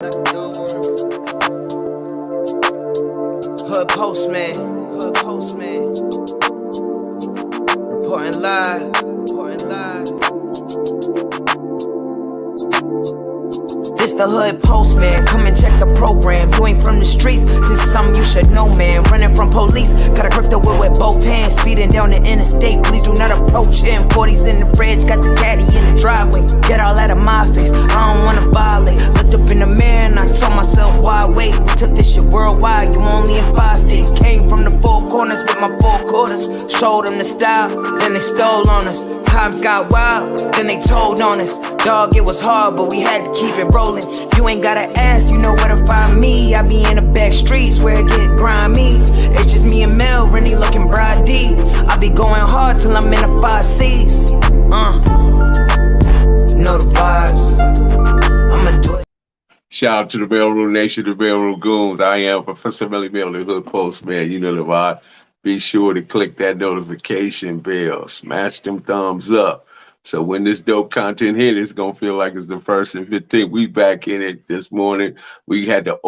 Hood postman, reporting live. This the hood postman, come and check the program. You ain't from the streets, this is something you should know, man. Running from police, got a grip the whip with both hands. Speeding down the interstate, please do not approach him. 40s in the fridge, got the caddy in the driveway. Get all out of my face, I don't wanna violate. Looked up in the mirror and I told myself, why wait? We took this shit worldwide, you only in 5 states. Came from the 4 corners with my 4 quarters. Showed them the style, then they stole on us. Times got wild, then they told on us. Dog, it was hard, but we had to keep it rolling. You ain't gotta ask, you know where to find me. I be in the back streets where it get grimy. It's just me and Mel, really looking bride D. I be going hard till I'm in the 5 C's. Know the vibes. I'ma do it. Shout out to the Railroad Nation, the Railroad Goons. I am Professor Melly Mel, the Hood Postman. You know the vibe. Be sure to click that notification bell. Smash them thumbs up. So when this dope content hit, it's gonna feel like it's the 1st and 15th. We back in it this morning. We had to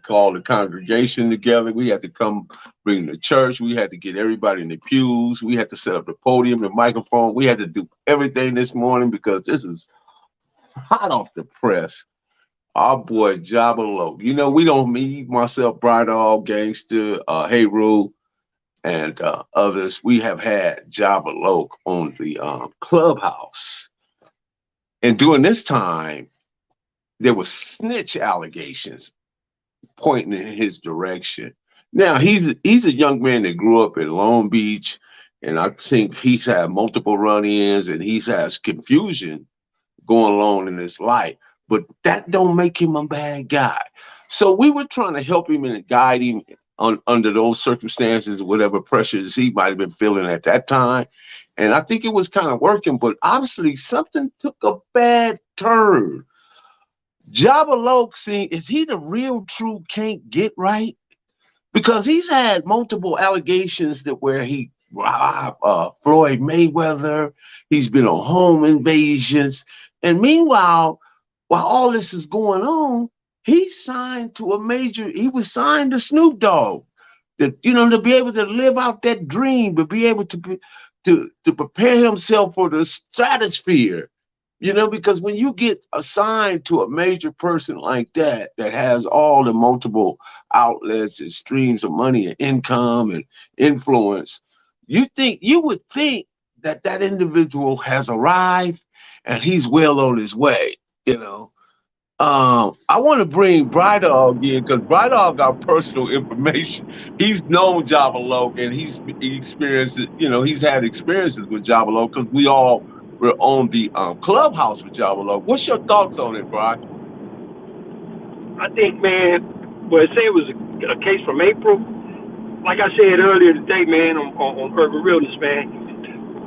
call the congregation together. We had to come bring the church. We had to get everybody in the pews. We had to set up the podium, the microphone. We had to do everything this morning because this is hot off the press. Our boy Jooba Loc. You know, we don't meet myself, Bright All, Gangster, Hey Rule, and others. We have had Jooba Loc on the Clubhouse. And during this time, there were snitch allegations pointing in his direction. Now, he's a young man that grew up in Long Beach, and I think he's had multiple run-ins and he's had confusion going on in his life. But that don't make him a bad guy. So we were trying to help him and guide him under those circumstances, whatever pressures he might have been feeling at that time. And I think it was kind of working, but obviously something took a bad turn. Jooba Loc, is he the real true can't get right? Because he's had multiple allegations that where he robbed Floyd Mayweather, he's been on home invasions. And meanwhile, while all this is going on, he signed to Snoop Dogg, to be able to live out that dream, to be able to prepare himself for the stratosphere, because when you get assigned to a major person like that has all the multiple outlets and streams of money and income and influence, you would think that individual has arrived and he's well on his way, I want to bring Bright Dog in because Bright Dog got personal information. He's known Jooba Loc and he's experienced it. He's had experiences with Jooba Loc because we all were on the Clubhouse with Jooba Loc. What's your thoughts on it, Brian? I think, man, say it was a case from April. Like I said earlier today, man, on Urban Realness, man,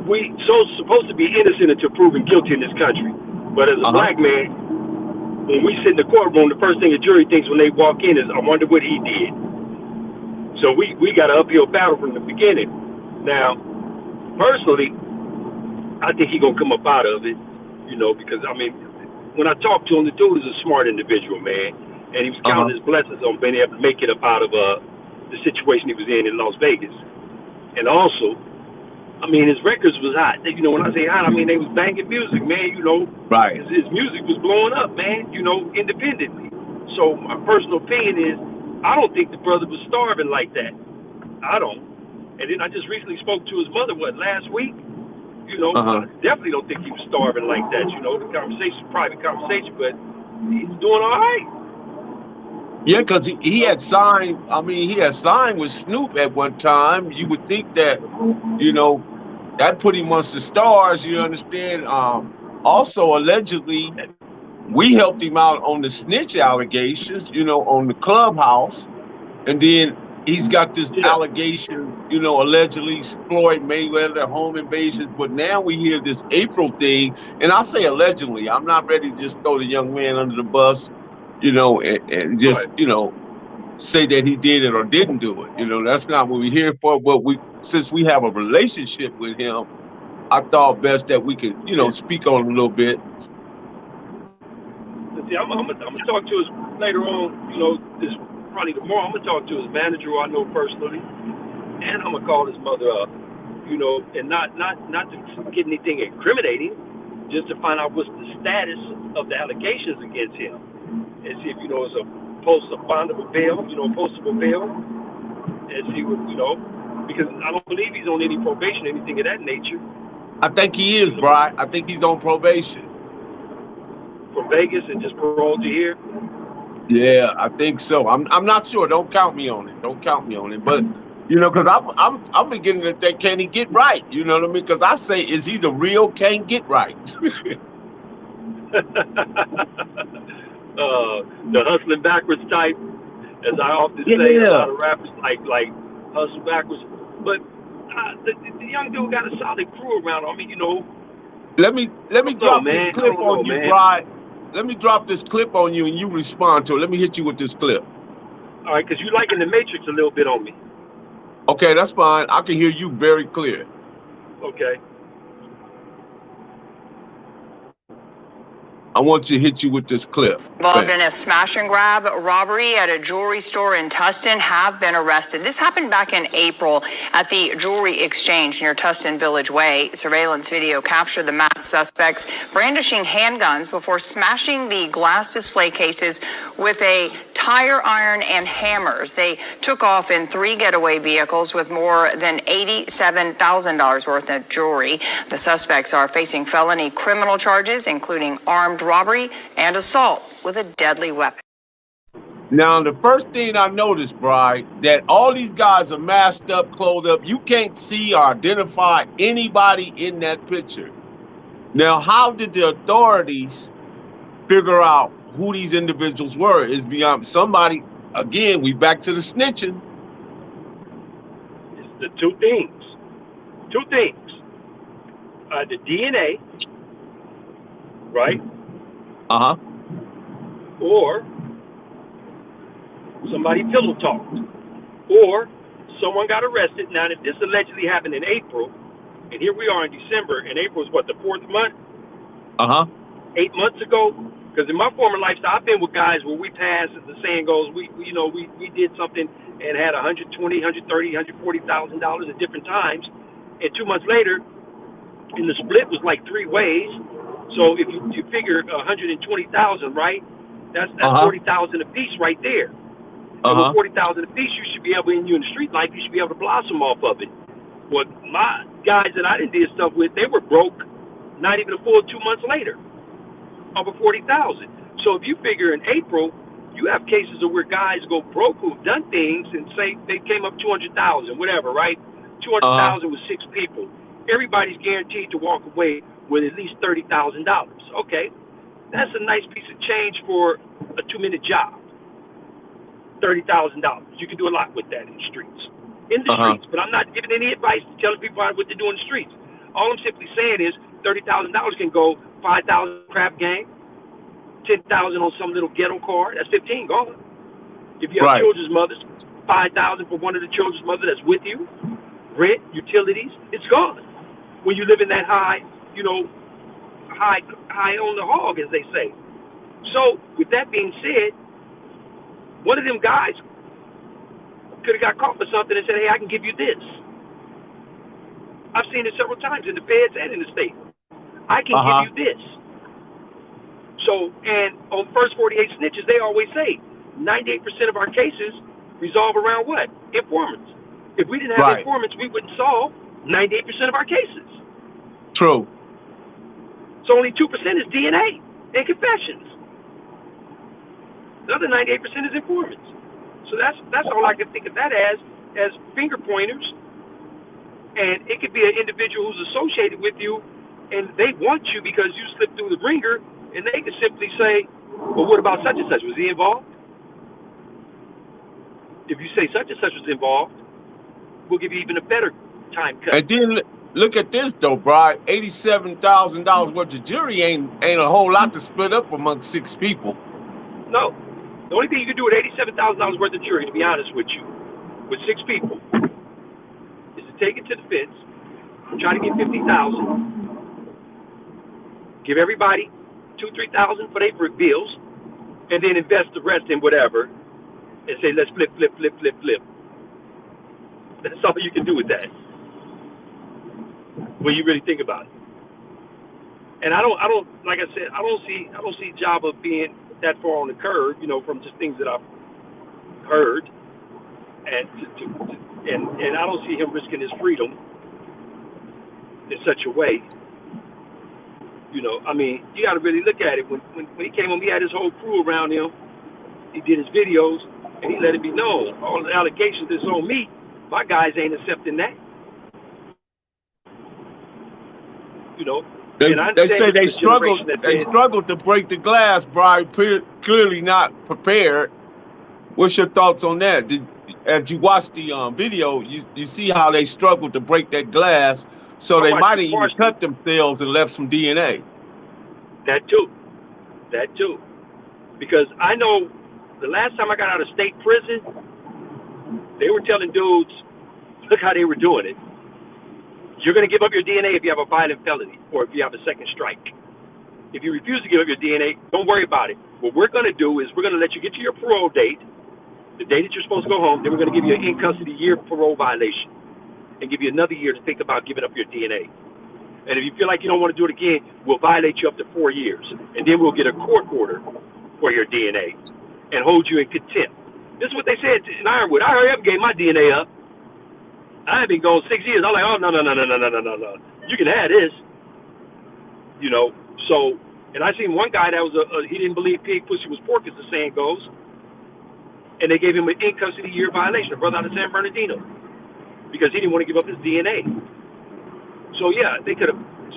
we supposed to be innocent until proven guilty in this country. But as a black man, when we sit in the courtroom, the first thing a jury thinks when they walk in is, I wonder what he did. So we got an uphill battle from the beginning. Now, personally, I think he's going to come up out of it, because, when I talked to him, the dude is a smart individual, man. And he was counting his blessings on being able to make it up out of the situation he was in Las Vegas. And also, his records was hot. When I say hot, they was banging music, man. Right. His music was blowing up, man. Independently. So my personal opinion is, I don't think the brother was starving like that. I don't. And then I just recently spoke to his mother, last week? I definitely don't think he was starving like that. The conversation, private conversation, but he's doing all right. Yeah, because he had signed. He had signed with Snoop at one time. You would think that, that put him amongst the stars. You understand? Also, allegedly, we helped him out on the snitch allegations. On the Clubhouse, and then he's got this allegation. Allegedly Floyd Mayweather home invasions. But now we hear this April thing, and I say allegedly. I'm not ready to just throw the young man under the bus. And just, say that he did it or didn't do it. That's not what we're here for. But since we have a relationship with him, I thought best that we could, speak on it a little bit. See, I'm gonna talk to his later on. You know, this probably tomorrow. I'm gonna talk to his manager, who I know personally, and I'm gonna call his mother up. You know, and not to get anything incriminating, just to find out what's the status of the allegations against him, and see if it's a bondable bail, postable bail, and see what because I don't believe he's on any probation, anything of that nature. I think he is, Bri. I think he's on probation. From Vegas and just paroled to here? Yeah, I think so. I'm not sure. Don't count me on it. Don't count me on it. But because I'm beginning to think, can he get right? You know what I mean? Because I say, is he the real can't get right? The hustling backwards type, as I often say, a lot of rappers like hustle backwards. But the young dude got a solid crew around him. I mean, Let me drop this clip on you, Bri. Let me drop this clip on you and you respond to it. Let me hit you with this clip. All right, because you liking the Matrix a little bit on me. Okay, that's fine. I can hear you very clear. Okay. I want to hit you with this clip. Involved in a smash and grab robbery at a jewelry store in Tustin have been arrested. This happened back in April at the Jewelry Exchange near Tustin Village Way. Surveillance video captured the masked suspects brandishing handguns before smashing the glass display cases with a tire iron and hammers. They took off in 3 getaway vehicles with more than $87,000 worth of jewelry. The suspects are facing felony criminal charges, including armed robbery and assault with a deadly weapon. Now, the first thing I noticed, Bri, that all these guys are masked up, clothed up. You can't see or identify anybody in that picture. Now, how did the authorities figure out who these individuals were? Is beyond somebody. Again, we back to the snitching. It's the two things. The DNA, right? Uh-huh. Or somebody pillow talked, or someone got arrested. Now, if this allegedly happened in April, and here we are in December, and April is what, the 4th month? 8 months ago. Because in my former lifestyle, I've been with guys where we passed, as the saying goes, we did something and had $120,000, $130,000, $140,000 at different times, and 2 months later, and the split was like 3 ways. So if you figure 120,000, right? That's 40,000 a piece right there. And with 40,000 a piece, you should be able, in the street life, you should be able to blossom off of it. Well, my guys that I did stuff with, they were broke not even a full 2 months later, over 40,000. So if you figure in April, you have cases of where guys go broke who've done things and say they came up 200,000, whatever, right? 200,000 with 6 people. Everybody's guaranteed to walk away with at least $30,000. Okay, that's a nice piece of change for a 2-minute job. $30,000. You can do a lot with that in the streets. Streets, but I'm not giving any advice to telling people what to do in the streets. All I'm simply saying is $30,000 can go 5,000 crap game, 10,000 on some little ghetto car. That's 15 gone. If you have children's mothers, 5,000 for one of the children's mother that's with you. Rent, utilities, it's gone. When you live in that high on the hog, as they say. So, with that being said, one of them guys could have got caught for something and said, hey, I can give you this. I've seen it several times in the feds and in the state. I can give you this. So, and on First 48 Snitches, they always say 98% of our cases resolve around what? Informants. If we didn't have informants, we wouldn't solve 98% of our cases. True. So only 2% is DNA and confessions. The other 98% is informants. So that's all I can think of that as finger pointers. And it could be an individual who's associated with you, and they want you because you slipped through the ringer, and they could simply say, well, what about such and such? Was he involved? If you say such and such was involved, we'll give you even a better time cut. And then look at this though, bro. $87,000 worth of jury ain't a whole lot to split up among 6 people. No. The only thing you can do with $87,000 worth of jury, to be honest with you, with 6 people, is to take it to the fence, try to get $50,000, give everybody $2,000, $3,000 for their bills, and then invest the rest in whatever, and say, let's flip, flip, flip, flip, flip. That's all you can do with that when you really think about it. And I don't, like I said, I don't see Jooba being that far on the curve, you know, from just things that I've heard, and and I don't see him risking his freedom in such a way. You know, I mean, you got to really look at it. When he came home, he had his whole crew around him. He did his videos, and he let it be known. All the allegations that's on me, my guys ain't accepting that. You know, they say they struggled. They struggled to break the glass, Brian. Clearly not prepared. What's your thoughts on that? As you watch the video, you see how they struggled to break that glass, so they might have even cut themselves and left some DNA. That too. Because I know the last time I got out of state prison, they were telling dudes, look how they were doing it. You're going to give up your DNA if you have a violent felony or if you have a second strike. If you refuse to give up your DNA, don't worry about it. What we're going to do is we're going to let you get to your parole date, the day that you're supposed to go home. Then we're going to give you an in-custody year parole violation and give you another year to think about giving up your DNA. And if you feel like you don't want to do it again, we'll violate you up to 4 years. And then we'll get a court order for your DNA and hold you in contempt. This is what they said in Ironwood. I hurry up and gave my DNA up. I had been gone 6 years. I'm like, oh, no. You can have this. You know, so, and I seen one guy that was he didn't believe pig pussy was pork, as the saying goes. And they gave him an in-custody year violation, a brother out of San Bernardino, because he didn't want to give up his DNA. So, yeah,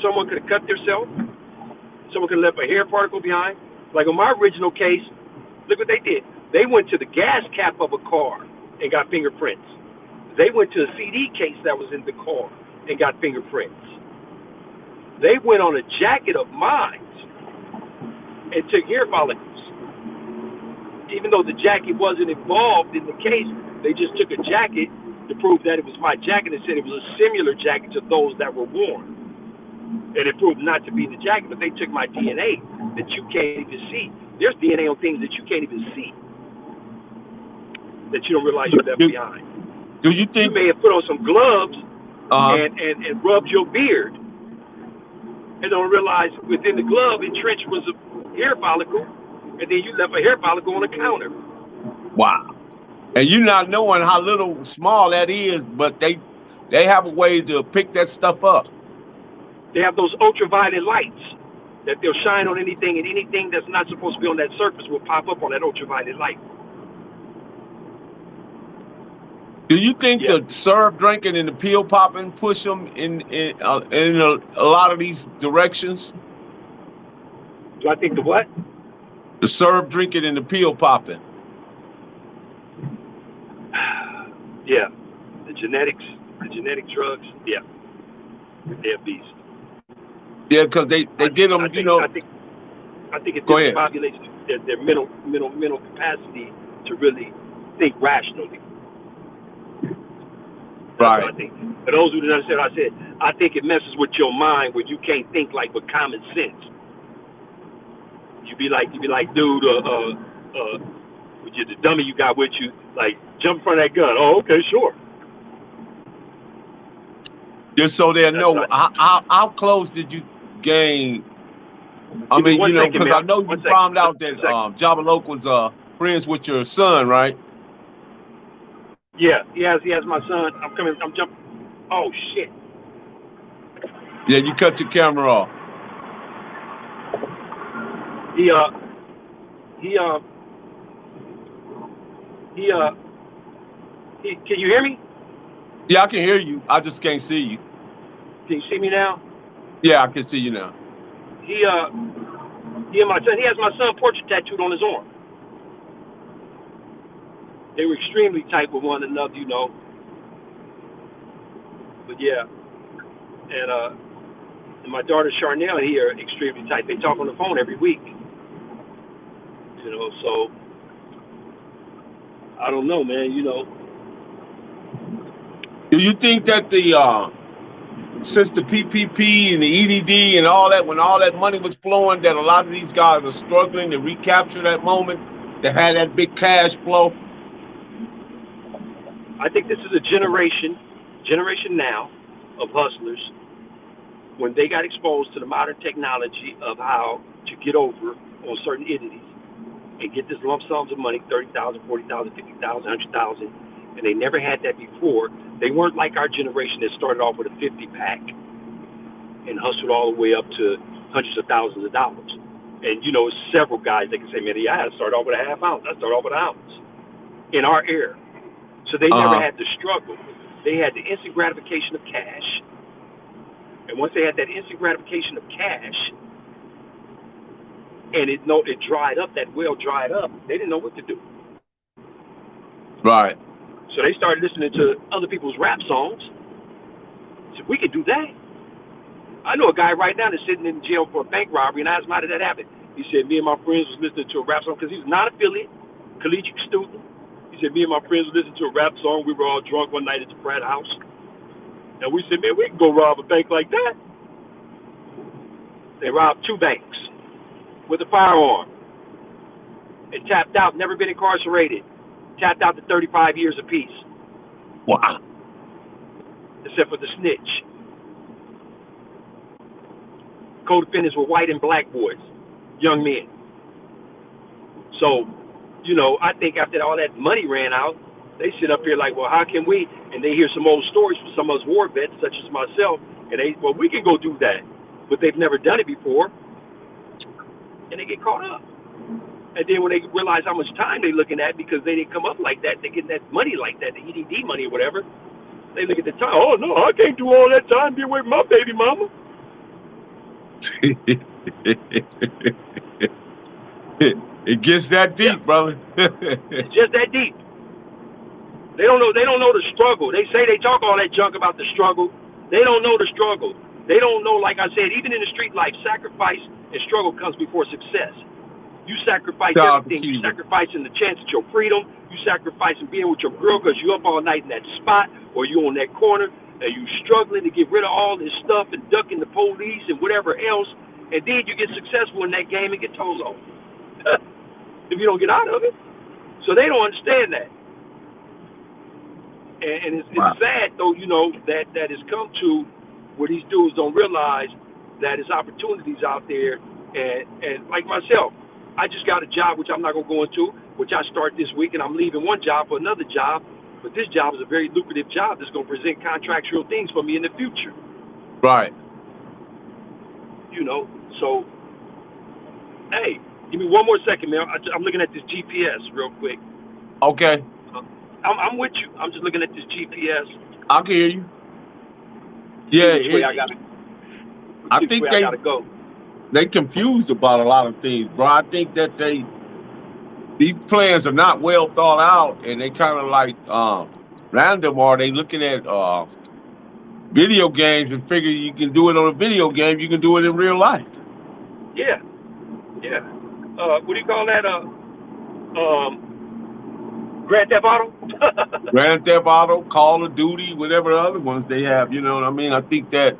someone could have cut themselves. Someone could have left a hair particle behind. Like on my original case, look what they did. They went to the gas cap of a car and got fingerprints. They went to a CD case that was in the car and got fingerprints. They went on a jacket of mine and took hair follicles. Even though the jacket wasn't involved in the case, they just took a jacket to prove that it was my jacket and said it was a similar jacket to those that were worn. And it proved not to be the jacket, but they took my DNA that you can't even see. There's DNA on things that you can't even see, that you don't realize you left behind. Do you think you may have put on some gloves and rubbed your beard and don't realize within the glove entrenched was a hair follicle, and then you left a hair follicle on the counter. Wow. And you not knowing how little small that is, but they have a way to pick that stuff up. They have those ultraviolet lights that they'll shine on anything, and anything that's not supposed to be on that surface will pop up on that ultraviolet light. Do you think the syrup drinking and the pill popping push them in a lot of these directions? Do I think the what? The syrup drinking and the pill popping. Yeah, the genetic drugs. Yeah, they're beasts. Yeah, because they get them. I think it discombobulates their mental capacity to really think rationally. Right. I think. For those who didn't understand what I said, I think it messes with your mind where you can't think like with common sense. You be like, dude, with the dummy you got with you, like, jump in front of that gun. Oh, okay, sure. Just so they know, how close did you gain? I mean, you know, because I know you found out that Jooba Loc was friends with your son, right? Yeah, he has my son. I'm jumping. Oh shit. Yeah, you cut your camera off. Can you hear me? Yeah, I can hear you. I just can't see you. Can you see me now? Yeah, I can see you now. He and my son, he has my son portrait tattooed on his arm. They were extremely tight with one another, you know. But yeah, and my daughter Charnel and he are extremely tight. They talk on the phone every week. You know, so I don't know, man. You know. Do you think that since the PPP and the EDD and all that, when all that money was flowing, that a lot of these guys were struggling to recapture that moment, to have that big cash flow? I think this is a generation now of hustlers when they got exposed to the modern technology of how to get over on certain entities and get this lump sums of money, 30,000, 40,000, 50,000, 100,000, and they never had that before. They weren't like our generation that started off with a 50-pack and hustled all the way up to hundreds of thousands of dollars. And, you know, several guys that can say, man, yeah, I had to start off with a half ounce. I started off with an ounce in our era. So they never had to struggle. They had the instant gratification of cash. And once they had that instant gratification of cash, and it dried up, that well dried up, they didn't know what to do. Right. So they started listening to other people's rap songs. Said, we could do that. I know a guy right now that's sitting in jail for a bank robbery, and I asked him, how did that happen? He said, me and my friends was listening to a rap song, because he's not affiliate, collegiate student. He said, me and my friends were listening to a rap song. We were all drunk one night at the frat house. And we said, man, we can go rob a bank like that. They robbed 2 banks with a firearm and tapped out, never been incarcerated. Tapped out to 35 years apiece. Wow. Except for the snitch. Co-defendants were white and black boys, young men. So, you know, I think after all that money ran out, they sit up here like, well, how can we? And they hear some old stories from some of us war vets, such as myself, and they, well, we can go do that. But they've never done it before, and they get caught up. And then when they realize how much time they're looking at because they didn't come up like that, they get that money like that, the EDD money or whatever, they look at the time, oh, no, I can't do all that time, be away from my baby mama. It gets that deep, brother. It's just that deep. They don't know the struggle. They say they talk all that junk about the struggle. They don't know the struggle. They don't know, like I said, even in the street life, sacrifice and struggle comes before success. You sacrifice everything. You sacrificing the chance at your freedom. You sacrificing being with your girl because you up all night in that spot, or you on that corner, and you struggling to get rid of all this stuff and ducking the police and whatever else, and then you get successful in that game and get toes off if you don't get out of it. So they don't understand that. And it's sad, though, you know, that has come to where these dudes don't realize that there's opportunities out there. And like myself, I just got a job, which I'm not going to go into, which I start this week, and I'm leaving one job for another job. But this job is a very lucrative job that's going to present contractual things for me in the future. Right. You know, so, hey, give me one more second, man. I'm looking at this GPS real quick. Okay. I'm with you. I'm just looking at this GPS. I can hear you. Yeah, I think I gotta go. They confused about a lot of things, bro. I think that these plans are not well thought out, and they kind of like random, or they looking at video games and figure you can do it on a video game, you can do it in real life. Yeah. What do you call that? Grand Theft Auto? Grand Theft Auto, Call of Duty, whatever other ones they have, you know what I mean? I think that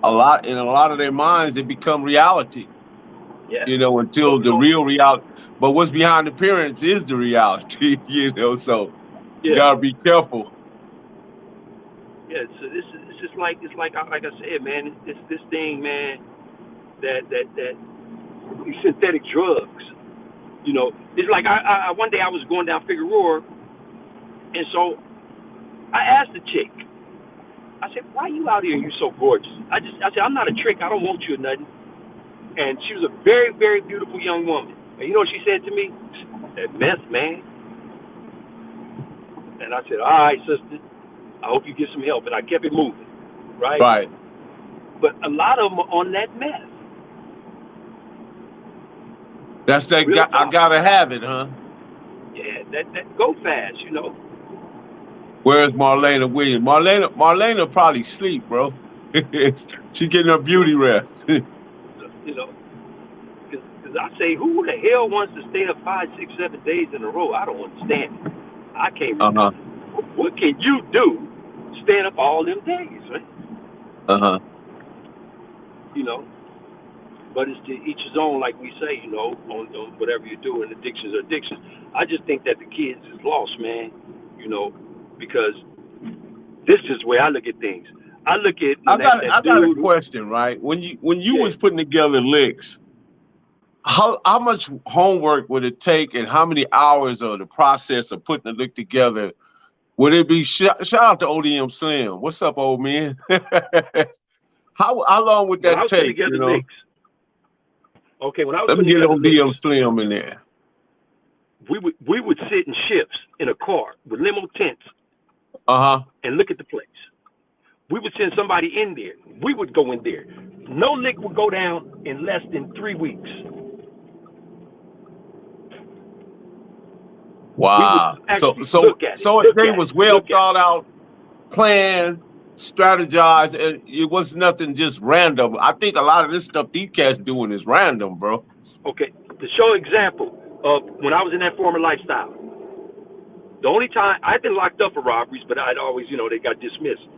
in a lot of their minds, they become reality. Yeah. You know, until the real reality. But what's behind the appearance is the reality, you know, so you gotta be careful. Yeah, so it's just like I said, man, it's this thing, man, that these synthetic drugs. You know, it's like I one day I was going down Figueroa, and so I asked the chick, I said, why are you out here and you're so gorgeous? I said, I'm not a trick. I don't want you or nothing. And she was a very, very beautiful young woman. And you know what she said to me? That meth, man. And I said, all right, sister, I hope you get some help. And I kept it moving, right? Right. But a lot of them are on that meth. That's that. I gotta have it, huh? Yeah, that go fast, you know. Where's Marlena Williams? Marlena probably sleep, bro. She getting her beauty rest. You know, because I say, who the hell wants to stay up 5, 6, 7 days in a row? I don't understand it. I can't. What can you do staying up all them days, right? You know, but it's to each his own, like we say, you know, on whatever you do, and addictions are addictions. I just think that the kids is lost, man. You know, because this is the way I look at things. I look at I when that got a dude. question, right? When you Yeah. was putting together licks, how much homework would it take, and how many hours of the process of putting the lick together would it be? Shout out to ODM Slim. What's up, old man? How long would When I that was putting take? together You know, licks. Okay, when I was let me putting get together ODM licks, Slim in there. we would sit in shifts in a car with limo tents and look at the place. We would send somebody in there. We would go in there. No lick would go down in less than 3 weeks. We would Wow. So actually look at it. they was well thought out, planned, strategized, and it was nothing just random. I think a lot of this stuff these cats doing is random, bro. Okay, to show example of when I was in that former lifestyle, the only time I'd been locked up for robberies, but I'd always, you know, they got dismissed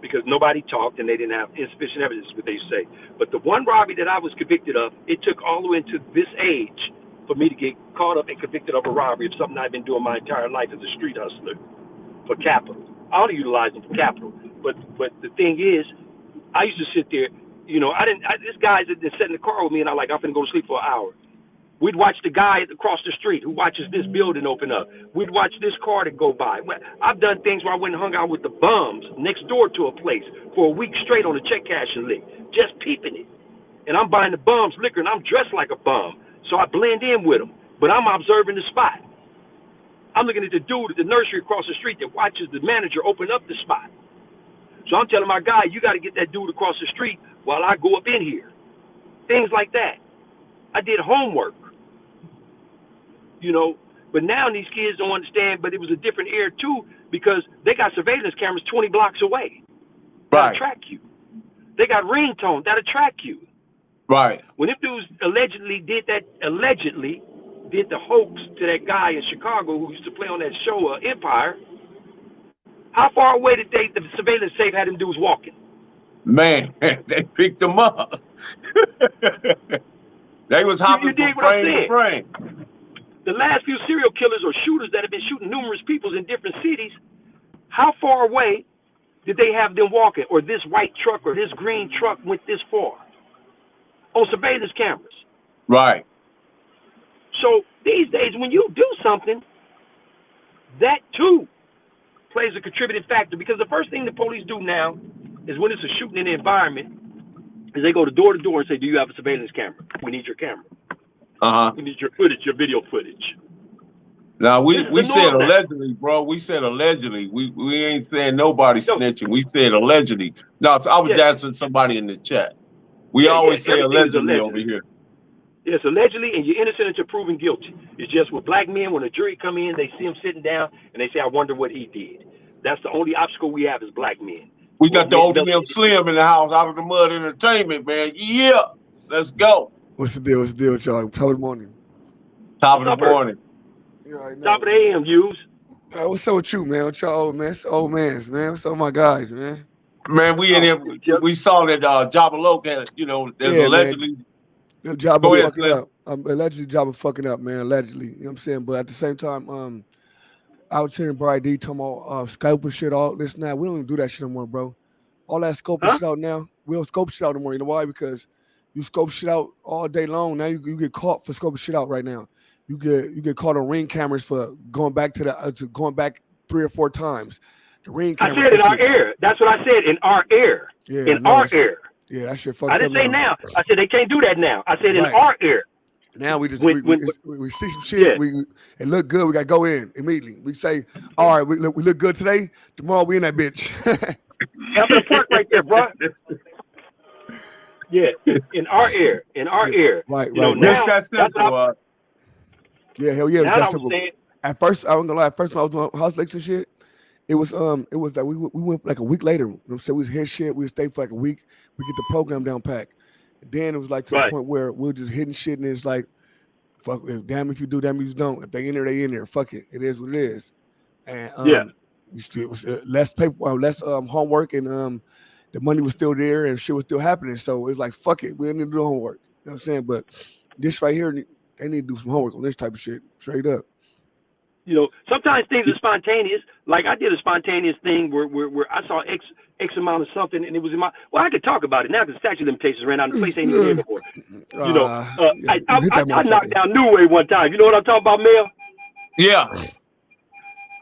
because nobody talked and they didn't have insufficient evidence, what they say. But the one robbery that I was convicted of, it took all the way into this age for me to get caught up and convicted of a robbery of something I've been doing my entire life as a street hustler for capital. I only utilize them for capital. But the thing is, I used to sit there, you know, this guy's been sitting in the car with me, and I'm finna go to sleep for an hour. We'd watch the guy across the street who watches this building open up. We'd watch this car to go by. I've done things where I went and hung out with the bums next door to a place for a week straight on a check cashing lick, just peeping it. And I'm buying the bums liquor, and I'm dressed like a bum, so I blend in with them. But I'm observing the spot. I'm looking at the dude at the nursery across the street that watches the manager open up the spot. So I'm telling my guy, you got to get that dude across the street while I go up in here. Things like that. I did homework. You know, but now these kids don't understand, but it was a different era too, because they got surveillance cameras 20 blocks away that'll track you. They got ringtone that'll track you. Right. When if dudes allegedly did the hoax to that guy in Chicago who used to play on that show Empire, how far away did the surveillance safe had them dudes walking? Man, they picked them up. They was hopping from frame to frame. The last few serial killers or shooters that have been shooting numerous people in different cities, how far away did they have them walking? Or this white truck or this green truck went this far? On surveillance cameras. Right. So these days, when you do something, that too plays a contributing factor, because the first thing the police do now is when it's a shooting in the environment is they go to door and say, do you have a surveillance camera? We need your camera. We need your footage, your video footage. Now we said allegedly, bro. We said allegedly. We ain't saying nobody snitching. We said allegedly. No, so I was asking somebody in the chat. We always say allegedly over here. Yes, allegedly, and you're innocent until proven guilty. It's just with black men, when a jury come in, they see him sitting down and they say, I wonder what he did. That's the only obstacle we have as black men. We got the ODM Slim in the house, out of the mud entertainment, man. Yeah, let's go. What's the deal? What's the deal with y'all? Top of the morning. Top of the morning. Top of the AM, Hughes. What's up with you, man? What y'all old man? It's old mans, man. What's up with my guys, man? Man, we in here. We saw that Jooba Loc had, you know, there's allegedly. Jooba fucking up. Allegedly, Jooba fucking up, man. Allegedly, you know what I'm saying. But at the same time, I was hearing Brian D talking about scoping shit, all this now. We don't even do that shit no more, bro. All that scoping shit out now. We don't scope shit out no more. You know why? Because you scope shit out all day long. Now you get caught for scoping shit out right now. You get caught on ring cameras for going back to going back 3 or 4 times. The ring camera. I said in our air. That's what I said, in our air. Yeah, in our air. Yeah, that shit fucked up. I didn't say now. I said they can't do that now. I said in our air. Now we just we see some shit. Yeah. It look good. We got to go in immediately. We say, all right, we look good today. Tomorrow we in that bitch. I'm gonna park right there, bro. Yeah, in our air. Right. You know, now, that's simple. Yeah, hell yeah. That's simple. At first, I wasn't gonna lie. At first, when I was doing house licks and shit, it was like we went like a week later. You know what I'm saying? We was hit shit. We would stay for like a week. We get the program down pat. And then it was like to the point where we're just hitting shit, and it's like, fuck, damn if you do, damn if you don't. If they in there, they in there. Fuck it. It is what it is. And it was less paper, less homework, and the money was still there and shit was still happening. So it's like, fuck it, we don't need to do homework. You know what I'm saying? But this right here, they need to do some homework on this type of shit, straight up. You know, sometimes things are spontaneous. Like I did a spontaneous thing where I saw X amount of something, and it was in my. Well, I could talk about it now because the statute of limitations ran out. The place ain't even here no more. You know, I knocked down New Way one time. You know what I'm talking about, Mel? Yeah.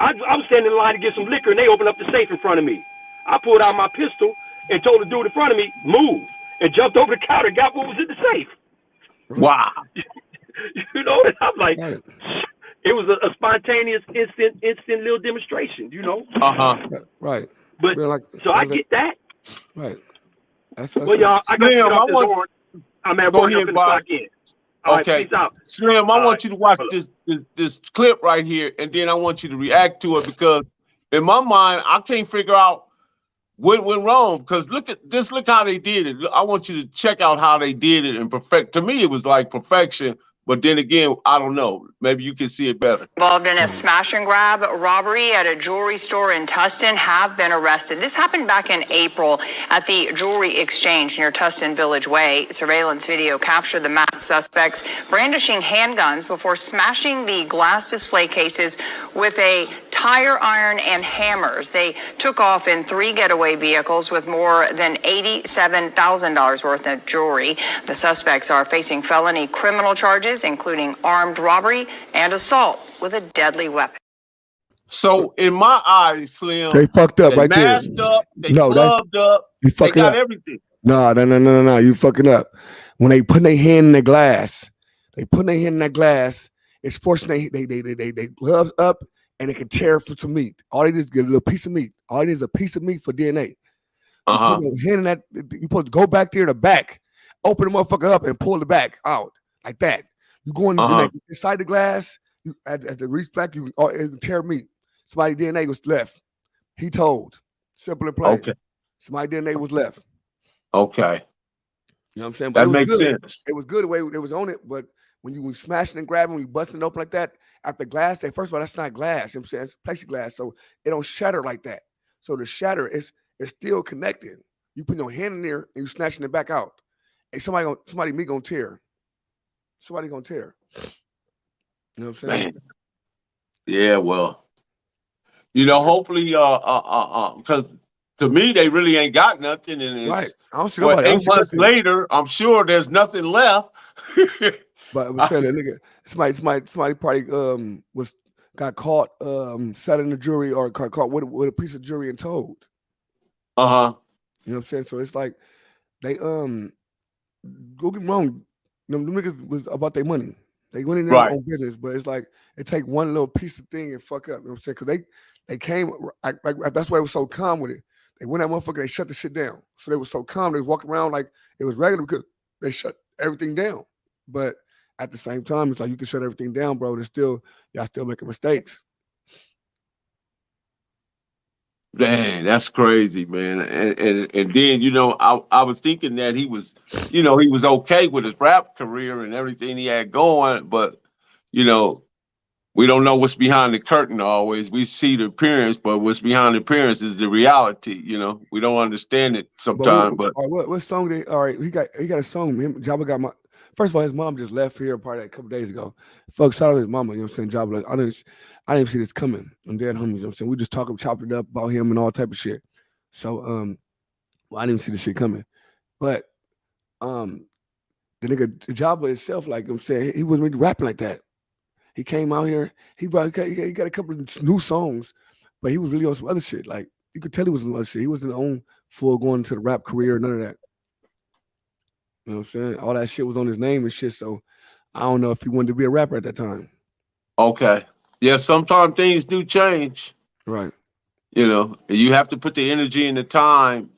I'm standing in line to get some liquor, and they opened up the safe in front of me. I pulled out my pistol and told the dude in front of me, move, and jumped over the counter and got what was in the safe. Wow. You know, and I'm like, it was a spontaneous, instant little demonstration, you know? Right. But, like, so I get that. Right. That's well, y'all, I got to get off this horn. I'm at work, I'm finna clock in. Okay, Slim, I want you to watch this clip right here, and then I want you to react to it, because in my mind, I can't figure out what went wrong, because look how they did it. I want you to check out how they did it and perfect. To me, it was like perfection. But then again, I don't know. Maybe you can see it better. Involved in a smash and grab robbery at a jewelry store in Tustin have been arrested. This happened back in April at the Jewelry Exchange near Tustin Village Way. Surveillance video captured the masked suspects brandishing handguns before smashing the glass display cases with a tire iron and hammers. They took off in 3 getaway vehicles with more than $87,000 worth of jewelry. The suspects are facing felony criminal charges, including armed robbery and assault with a deadly weapon. So in my eyes, Slim, they fucked up right there. They masked up, they gloved up, they got everything. No, you fucking up. When they put their hand in the glass, it's forcing they gloves up, and they can tear for some meat. All they do is get a little piece of meat. All it is a piece of meat for DNA. You put your hand in that, you supposed to go back there to back, open the motherfucker up and pull the back out like that. You go in inside the glass, as the grease back, you can tear meat. Somebody DNA was left. He told. Simple and plain. Okay. Somebody DNA was left. Okay. You know what I'm saying? But that makes sense. It was good the way it was on it, but when you smashing and grabbing, when you busting it open like that, after glass, first of all, that's not glass. You know what I'm saying? It's plexiglass, so it don't shatter like that. So the shatter is still connected. You put your hand in there and you snatching it back out. Hey, somebody me gonna tear. Somebody gonna tear. You know what I'm saying? Man. Yeah, well, you know, hopefully, because to me they really ain't got nothing, and it's right. I don't see nobody. 8 months later, I'm sure there's nothing left. But I was saying that nigga, somebody probably got caught selling the jewelry or caught with a piece of jewelry and told. You know what I'm saying? So it's like they don't get me wrong. Them niggas was about their money. They went in their own business, but it's like it take one little piece of thing and fuck up. You know what I'm saying? Because they came like that's why it was so calm with it. They went that motherfucker, they shut the shit down. So they was so calm, they was walking around like it was regular because they shut everything down. But at the same time, it's like you can shut everything down, bro. Y'all still making mistakes. Dang, that's crazy, man. And then, you know, I was thinking that he was, you know, he was okay with his rap career and everything he had going, but, you know, we don't know what's behind the curtain always. We see the appearance, but what's behind the appearance is the reality, you know. We don't understand it sometimes. But what song he got a song. Jooba got first of all, his mom just left here probably a couple days ago. Folks, shout out to his mama, you know what I'm saying? Jooba, I didn't see this coming. I'm dead homies, you know what I'm saying? We just chopped it up about him and all type of shit. So I didn't even see the shit coming. But the nigga Jooba itself, like I'm saying, he wasn't really rapping like that. He came out here, he got a couple of new songs, but he was really on some other shit. Like you could tell he was on other shit. He wasn't on full going to the rap career, none of that. You know what I'm saying? All that shit was on his name and shit. So I don't know if he wanted to be a rapper at that time. Okay. Yeah, sometimes things do change. Right. You know, you have to put the energy and the time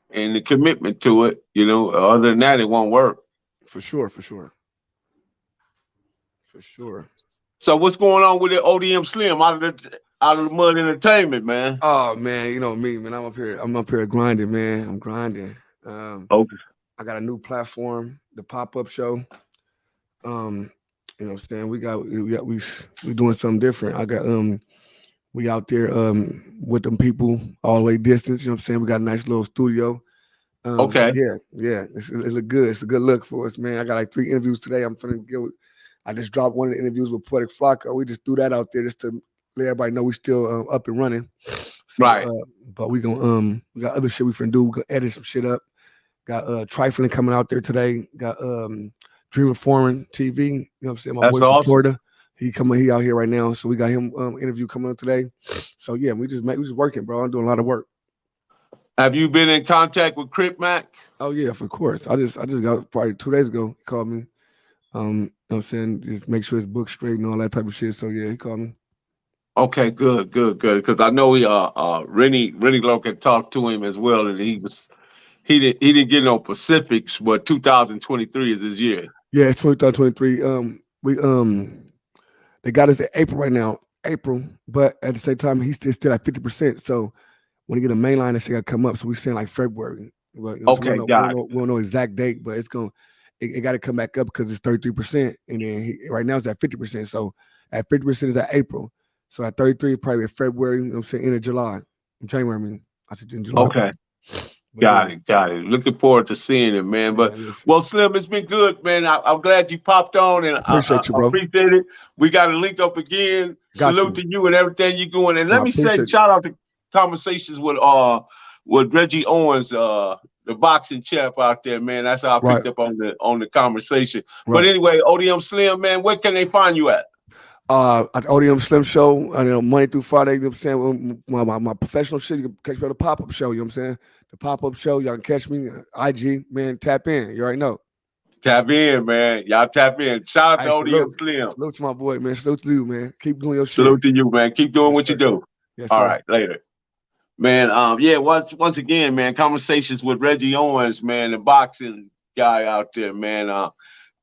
and the commitment to it. You know, other than that, it won't work. For sure. So what's going on with the ODM Slim out of the Mud Entertainment, man? Oh man, you know me, man. I'm up here grinding, man. I'm grinding. Okay. I got a new platform, the pop-up show. You know what I'm saying? We doing something different. I got we out there with them people all the way distance, you know what I'm saying? We got a nice little studio. Okay. Yeah. It's a good look for us, man. I got like 3 interviews today. I just dropped one of the interviews with Poetic Flocka. We just threw that out there just to let everybody know we still up and running. So, Right. But we got other shit we finna do. We gonna edit some shit up. Got Trifling coming out there today. Got Dream of Foreign TV. You know what I'm saying? My That's boy from awesome. Florida. He out here right now. So we got him interview coming up today. So yeah, we just working, bro. I'm doing a lot of work. Have you been in contact with Crip Mac? Oh yeah, of course. I just got probably 2 days ago. He called me. You know what I'm saying? Just make sure his book's straight and all that type of shit. So yeah, he called me. Okay, good. Because I know Rennie Loc had talked to him as well, and he didn't get no specifics, but 2023 is his year. Yeah, it's 2023. They got us at April right now. April, but at the same time, he's still at 50%. So when you get a main line, that shit got to come up. So we're saying like February. Well, Okay, we don't know exact date, but it got to come back up because it's 33%, and then right now it's at 50%. So at 50% is at April. So at 33 is probably February. You know what I'm saying? End of July, January. I mean, I said in July. Okay. Got it. Looking forward to seeing it, man. But well, Slim, it's been good, man. I'm glad you popped on, and appreciate you, bro. Appreciate it. We got to link up again. Salute to you and everything you're doing. And let me say, shout out to Conversations with Reggie Owens, the boxing champ out there, man. That's how I picked up on the conversation. But anyway, ODM Slim, man, where can they find you at? At ODM Slim Show, Monday through Friday. You know what I'm saying? My professional shit, you can catch me on the pop-up show. You know what I'm saying? The pop-up show, y'all can catch me. IG, man, tap in. You already know. Tap in, man. Y'all tap in. Shout out to ODM Slim. Salute to my boy, man. Salute to you, man. Keep doing your shit. Salute to you, man. Keep doing what you do. Yes, all right, later. Man, once again, man, Conversations with Reggie Owens, man, the boxing guy out there, man. I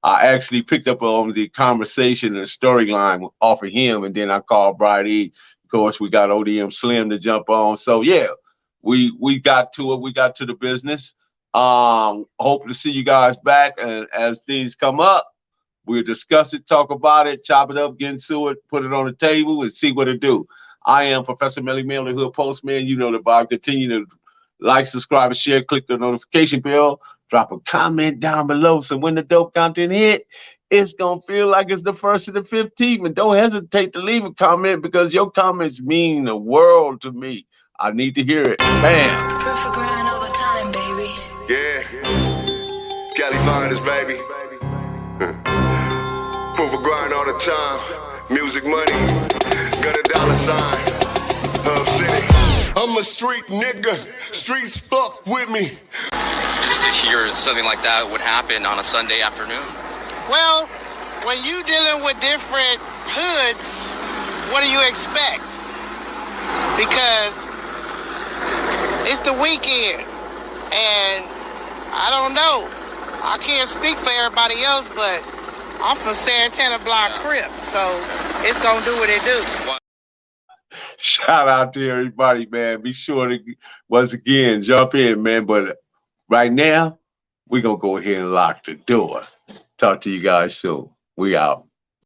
actually picked up on the conversation and the storyline off of him, and then I called Brady. Of course, we got ODM Slim to jump on. So yeah, we got to it. We got to the business. Hope to see you guys back, and as things come up, we'll discuss it, talk about it, chop it up, get into it, put it on the table, and see what it do. I am Professor Melly Mel, the Hood Postman. You know the vibe. Continue to like, subscribe, and share. Click the notification bell. Drop a comment down below. So when the dope content hit, it's going to feel like it's the 1st of the 15th. And don't hesitate to leave a comment because your comments mean the world to me. I need to hear it. Bam. Perfect grind all the time, baby. Yeah. Cali Finest, baby. Perfect grind all the time. Music money. Got a dollar sign. Hub City. I'm a street nigga. Streets fuck with me. Just to hear something like that would happen on a Sunday afternoon. Well, when you dealing with different hoods, what do you expect? Because it's the weekend, and I don't know. I can't speak for everybody else, but I'm from Santana Block Crip, so it's gonna do what it do. Shout out to everybody, man. Be sure to, once again, jump in, man. But right now, we're going to go ahead and lock the door. Talk to you guys soon. We out.